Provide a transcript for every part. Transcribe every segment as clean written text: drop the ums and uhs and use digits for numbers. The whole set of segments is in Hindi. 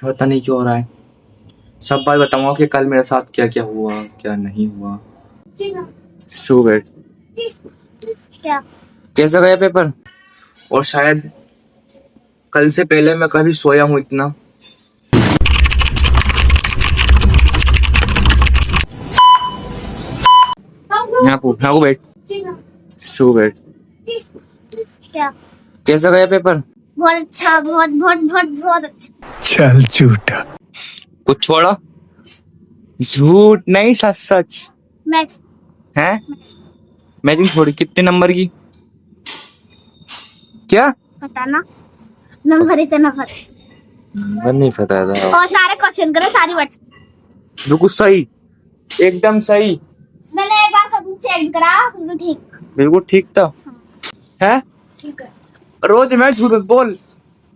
पता नहीं क्यों हो रहा है। सब बात बताऊंगा कि कल मेरे साथ क्या क्या हुआ क्या नहीं हुआ। स्टूपिड। क्या? कैसा गया पेपर? और शायद कल से पहले मैं कभी सोया हूँ इतना। यहाँ को बैठ। स्टूपिड। क्या? कैसा गया पेपर? बहुत अच्छा, बहुत बहुत बहुत बहुत अच्छा। चल झूठा। कुछ छोड़ा? झूठ नहीं, सच सच मैथ है। मैथिंग थोड़ी। कितने नंबर की? क्या पता ना, नंबर इतना पता। नंबर नहीं पता था। और सारे क्वेश्चन करो, सारी वर्ड्स। बिल्कुल सही, एकदम सही। मैंने एक बार कभी चेक करा, बिल्कुल ठीक। बिल्कुल ठीक था। है ठीक है। रोज मैं झूठ मत बोल।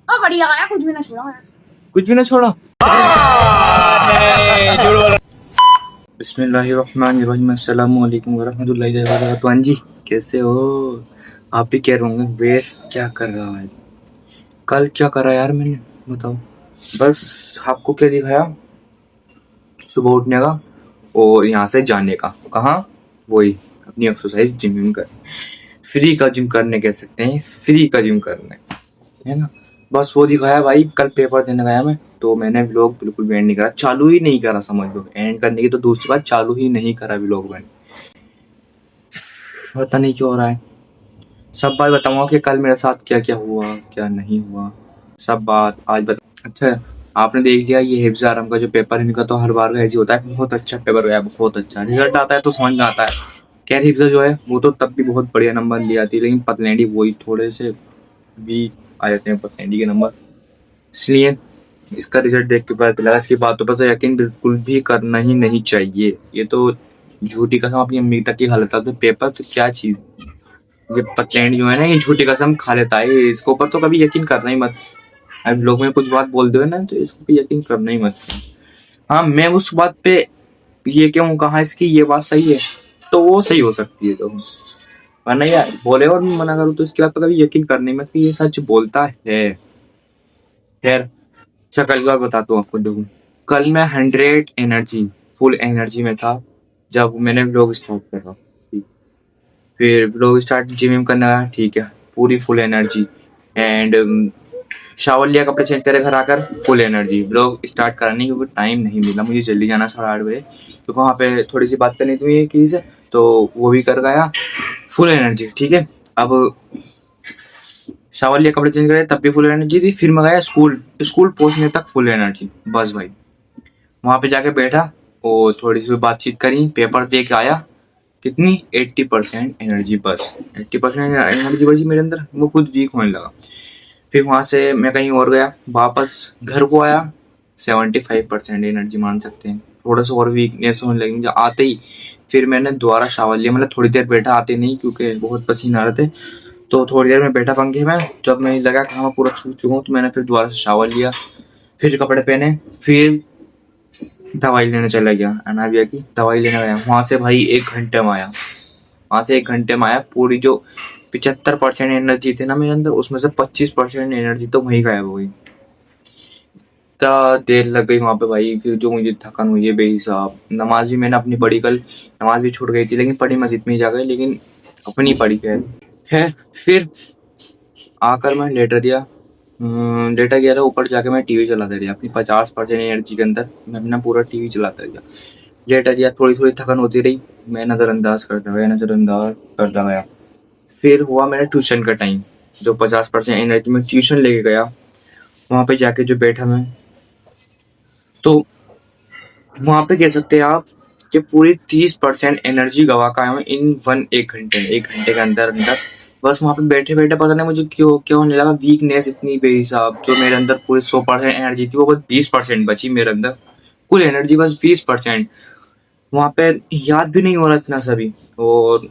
और बढ़िया गया, कुछ भी ना छोड़ा। कुछ भी ना छोड़ा। बिस्मिल्लाहिर्रहमानिर्रहीम। अस्सलामु अलैकुम वरहमतुल्लाहि वबरकातुहू। हाँ जी, कैसे हो? आप भी कह रहे होंगे वेस क्या कर रहा है। कल क्या करा यार मैंने, बताओ। बस आपको क्या दिखाया? सुबह उठने का और यहाँ से जाने का। कहाँ? वही अपनी एक्सरसाइज जिम कर, फ्री का जिम करने कह सकते हैं, फ्री का जिम करने, है ना। बस वो दिखाया भाई। कल पेपर देने गया मैं, तो मैंने व्लॉग बिल्कुल भी एंड नहीं करा, चालू ही नहीं करा। समझ लो, एंड करने की तो दूसरी बात, चालू ही नहीं करा व्लॉग मैंने। पता नहीं क्यों हो रहा है। सब बात बताऊंगा कि कल मेरे साथ क्या क्या हुआ क्या नहीं हुआ, सब बात आज बता। अच्छा, आपने देख लिया ये हिफ्ज़ आराम का जो पेपर, इनका तो हर बार का ऐसे होता है। बहुत अच्छा पेपर गया, बहुत अच्छा रिजल्ट आता है तो समझ में आता है। खैर हिफ्ज़ जो है वो तो तब भी बहुत बढ़िया नंबर ले आती है, लेकिन पतलेंडी वही थोड़े से वीक आ जाते हैं पतलेंडी के नंबर। इसलिए इसका रिजल्ट देख के पता चला। इसकी बातों पर तो यकीन बिल्कुल भी करना ही नहीं चाहिए। ये तो झूठी कसम अपनी अम्मी तक की हालत है। तो पेपर तो क्या चीज, ये पतलैंड जो है ना, ये झूठी कसम खा लेता है। इसके ऊपर तो कभी यकीन करना ही मत। अब लोग में कुछ बात बोल दो ना, तो इसको पे यकीन करना ही मत। हाँ, मैं उस बात पे ये क्यों कहा इसकी ये बात सही है, तो वो सही हो सकती है। तो वरना यार बोले और मना करूँ तो इसकी बात पर कभी यकीन करने मत कि ये सच बोलता है। खैर, अच्छा कल की बात बताता हूँ आपको। देखो, कल मैं 100 एनर्जी, फुल एनर्जी में था जब मैंने व्लॉग स्टार्ट करा। ठीक। फिर व्लॉग स्टार्ट जिम करना, ठीक है, पूरी फुल एनर्जी। एंड शावर लिया, कपड़े चेंज करे, घर आकर फुल एनर्जी। व्लॉग स्टार्ट कराने क्योंकि टाइम नहीं मिला, मुझे जल्दी जाना 8:30 बजे, क्योंकि वहाँ पे थोड़ी सी बात करनी थी किसी से, तो वो भी कर गया। फुल एनर्जी, ठीक है। अब शावर लिया, कपड़े चेंज करे, तब भी फुल एनर्जी थी। फिर मैं गया स्कूल, स्कूल पहुंचने तक फुल एनर्जी। बस भाई वहां पे जाके बैठा और थोड़ी सी बातचीत करी, पेपर दे के आया। कितनी? 80% एनर्जी। बस 80% एनर्जी बची मेरे अंदर, वो खुद वीक होने लगा। फिर वहां से मैं कहीं और गया, वापस घर को आया। 75% एनर्जी मान सकते हैं, थोड़ा सा और वीकनेस होने लगी मुझे आते ही। फिर मैंने दोबारा शावर लिया, मतलब थोड़ी देर बैठा, आते नहीं क्योंकि बहुत पसीना आ रहे थे, तो थोड़ी देर में बैठा पंखे में। जब मैं लगा कि मैं पूरा सूख चुका हूँ, तो मैंने फिर दोबारा से शावर लिया, फिर कपड़े पहने, फिर दवाई लेने चला गया। अनाबिया की दवाई लेने गया। वहां से भाई 1 घंटे में आया। वहां से 1 घंटे में आया। पूरी जो 75% एनर्जी थी ना मेरे अंदर, उसमें से 25% एनर्जी तो वहीं गायब हो गई। इतना देर लग गई वहां पे भाई। फिर जो मुझे थकन हुई है बेहिसाब। नमाज भी मैंने अपनी पढ़ी कल, नमाज भी छूट गई थी, लेकिन पढ़ी मस्जिद में ही जा गई, लेकिन अपनी पढ़ी है। फिर आकर मैं लेटा दिया। लेटा गया था, ऊपर जाके मैं टीवी चलाता रहा अपनी 50% एनर्जी के अंदर। मैं अपना पूरा टीवी चलाता रहा, लेटा दिया। थोड़ी थोड़ी थकन होती रही, मैं नज़रअंदाज करता गया। फिर हुआ मेरा ट्यूशन का टाइम। जो 50% एनर्जी में ट्यूशन लेके गया, वहां पे जाके जो बैठा मैं, तो वहां पे कह सकते हैं आप कि पूरी 30% एनर्जी गवा का हूँ इन 1 घंटे में, 1 घंटे के अंदर अंदर। बस वहां पे बैठे बैठे पता नहीं मुझे क्यों क्यों होने लगा वीकनेस इतनी बेहिसाब। जो मेरे अंदर पूरी 100% एनर्जी थी, वो बस 20% बची मेरे अंदर। कुल एनर्जी बस 20%। वहां पे याद भी नहीं हो रहा इतना सभी। और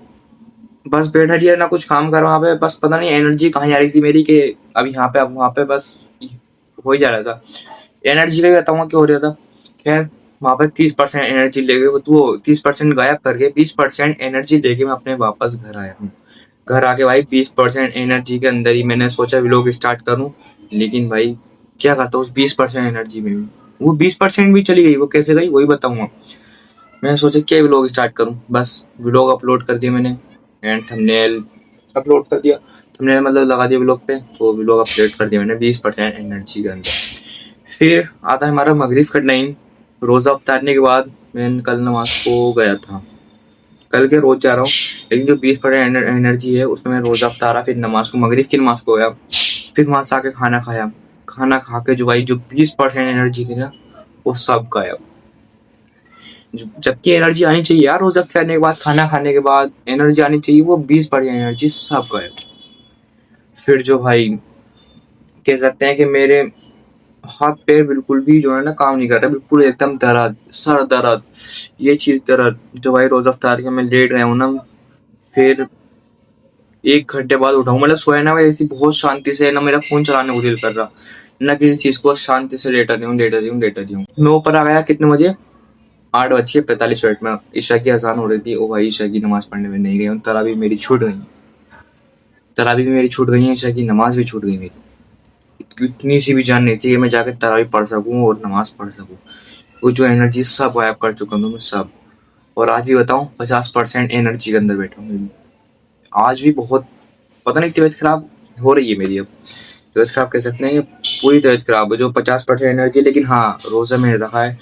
बस बैठा दिया, ना कुछ काम कर वहां पे। बस पता नहीं एनर्जी कहाँ जा रही थी मेरी, कि अब यहाँ पे अब वहां पे, बस हो ही जा रहा था। एनर्जी का भी बताऊंगा क्या हो रहा था। खैर, वहां पे 30% एनर्जी लेके, वो 30% गायब करके 20% एनर्जी लेके मैं अपने वापस घर आया हूँ। घर आके भाई 20% एनर्जी के अंदर ही मैंने सोचा व्लॉग स्टार्ट करूं, लेकिन भाई क्या करता हूँ उस 20% एनर्जी में भी। वो 20% भी चली गई, वो कैसे गई वही बताऊंगा। मैंने सोचा क्या व्लॉग स्टार्ट करूं, बस व्लॉग अपलोड कर दिया मैंने एंड थंबनेल अपलोड कर दिया, थंबनेल मतलब लगा दिया व्लॉग पे, तो व्लॉग अपलोड कर दिया मैंने 20% एनर्जी के अंदर। फिर आता है हमारा मगरिब का टाइम। रोज़ा उतारने के बाद मैं कल नमाज को गया था, कल के रोज जा रहा हूँ, लेकिन जो 20% एनर्जी है उसमें मैं रोज़ा उतारा, फिर नमाज को मगरिब की नमाज को गया, फिर वहां से आके खाना खाया। खाना खा के जो भाई जो 20% एनर्जी थी ना वो सब गायब। जबकि एनर्जी आनी चाहिए यार, रोज अफ्तार करने के बाद खाना खाने के बाद एनर्जी आनी चाहिए, वो 20% एनर्जी सब गायब। फिर जो भाई कह सकते हैं कि मेरे हाथ पैर बिल्कुल भी जो है ना काम नहीं कर रहा, बिल्कुल एकदम दर्द, सर दर्द, ये चीज दर्द। जो भाई रोज अफ्तार के मैं लेट गया हूँ ना, फिर 1 घंटे बाद उठाऊं, मतलब सोया ना भाई ऐसी बहुत शांति से, ना मेरा फोन चलाने को दिल कर रहा, ना किसी चीज को, शांति से लेटा रही हूँ। मैं ऊपर आ गया कितने बजे, 8:45 में। ईशा की अजान हो रही थी, ओ भाई ईशा की नमाज पढ़ने में नहीं गया हूँ, तरावी मेरी छूट गई है, ईशा की नमाज भी छूट गई मेरी। इतनी सी भी जान नहीं थी कि मैं जाकर तरावी पढ़ सकूं और नमाज पढ़ सकूं। वो जो एनर्जी सब गायब कर चुका हूँ मैं सब। और आज भी बताऊं 50% एनर्जी के अंदर बैठा हूँ। आज भी बहुत पता नहीं तबीयत खराब हो रही है मेरी। अब तबीयत खराब कह सकते हैं, पूरी तबीयत खराब है, जो 50% एनर्जी। लेकिन हाँ, रोजा मैंने रखा है,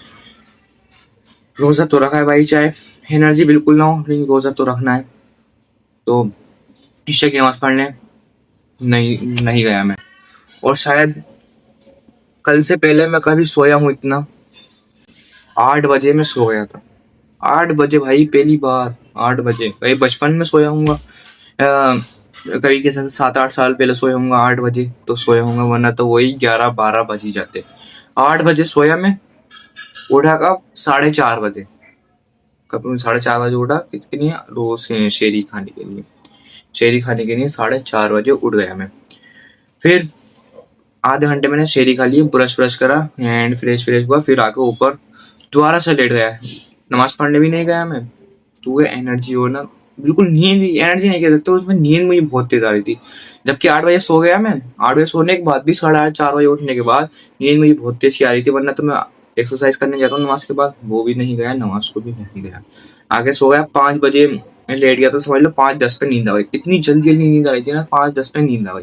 रोजा तो रखा है भाई, चाहे एनर्जी बिल्कुल ना हो लेकिन रोजा तो रखना है। तो ईशा की नमाज पढ़ने नहीं गया मैं। और शायद कल से पहले मैं कभी सोया हूँ इतना, 8 बजे मैं सो गया था। 8 बजे भाई, पहली बार 8 बजे। कहीं बचपन में सोया हूँ, कभी के 7-8 साल पहले सोया हूँ 8 बजे तो सोया हूँ, वरना तो वही 11-12 बज ही जाते। 8 बजे सोया मैं, उठा कब, 4:30 बजे। कब 4:30 बजे उठा, किसके लिए, रोज शेरी खाने के लिए, 4:30 बजे उठ गया मैं। फिर आधे घंटे मैंने शेरी खा ली, ब्रश करा एंड फ्रेश हुआ, फिर आके ऊपर दोबारा से लेट गया। नमाज पढ़ने भी नहीं गया मैं। तो वो एनर्जी हो ना, बिल्कुल नींद, एनर्जी नहीं कह सकते, उसमें नींद मुझे बहुत तेज आ रही थी। जबकि 8 बजे सो गया मैं, 8 बजे सोने के बाद भी 4:30 बजे उठने के बाद नींद मुझे बहुत तेज आ रही थी। वरना तो मैं एक्सरसाइज करने जाता हूँ नमाज के बाद, वो भी नहीं गया, नमाज को भी नहीं गया। आगे सो गया 5 बजे, मैं लेट गया तो समझ लो 5:10 पे नींद आ गई। इतनी जल्दी नींद आ रही थी ना, 5:10 पे नींद आ गई।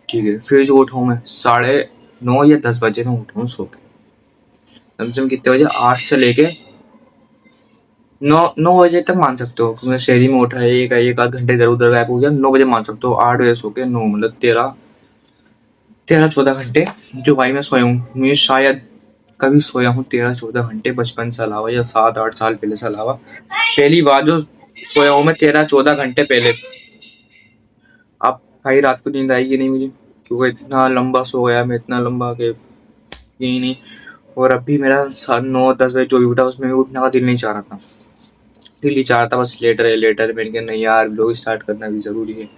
ठीक है, फिर जो उठाऊँ मैं 9:30 या 10 बजे में उठाऊँ सो के। कम से कम कितने बजे, 8 से लेके 9 बजे तक मान सकते हो। मैं शहरी में उठा, एक आध घंटे इधर उधर गायब हो गया, 9 बजे मान सकते हो। 8 बजे सो के 9, मतलब 13-14 घंटे जो भाई मैं सोया हूँ। मुझे शायद कभी सोया हूँ 13-14 घंटे बचपन से अलावा, या 7-8 साल पहले से अलावा। पहली बार जो सोया हूँ मैं 13-14 घंटे पहले। अब भाई रात को नींद आएगी नहीं मुझे, क्योंकि इतना लंबा सो गया मैं, इतना लंबा कि यही नहीं। और अब भी मेरा 9-10 बजे जो भी उठा उसमें भी उठने का दिल नहीं चाह रहा था, बस लेट रहे। मैंने कहा नहीं यार, व्लॉग स्टार्ट करना भी जरूरी है।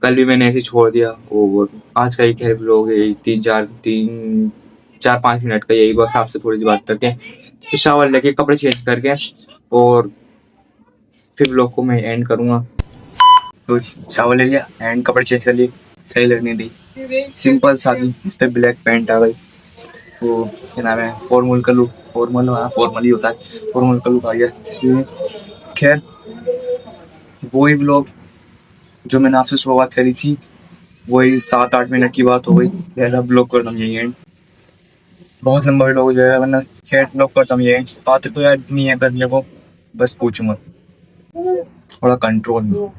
कल भी मैंने ऐसे छोड़ दिया। और आज का एक है व्लॉग है, 3-4-5 मिनट का, यही बस आपसे थोड़ी सी बात करके, शावर लेके, कपड़े चेंज करके, और फिर व्लॉग को मैं एंड करूंगा। तो शावर ले लिया एंड कपड़े चेंज कर लिए, सही लगने दी, सिंपल सादी। इस पर ब्लैक पैंट आ गई, वो क्या नाम है, फॉर्मल का लुक, फॉर्मल ही होता है, फॉर्मल का लुक आ गया। इसलिए खैर वही व्लॉग जो मैंने आपसे शुरुआत करी थी, वही 7-8 मिनट की बात हो गई। ऐसा ब्लॉग करता हूँ यही एंड, बहुत लंबा व्लॉग हो जाएगा, वरना खैर ब्लॉग करता हूँ यही एंड। बातें तो यार नहीं है करने को, बस पूछो मत, थोड़ा कंट्रोल में।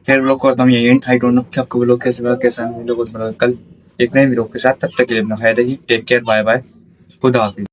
खैर ब्लॉग करता हूँ यही एंड। आई डोंट नो कि आपको व्लॉग कैसे लगा, कैसा वीडियो को। कल एक नए व्लॉग के साथ, तब तक के लिए अपना ख्याल रखिए। टेक केयर, बाय बाय, खुदा हाफिज।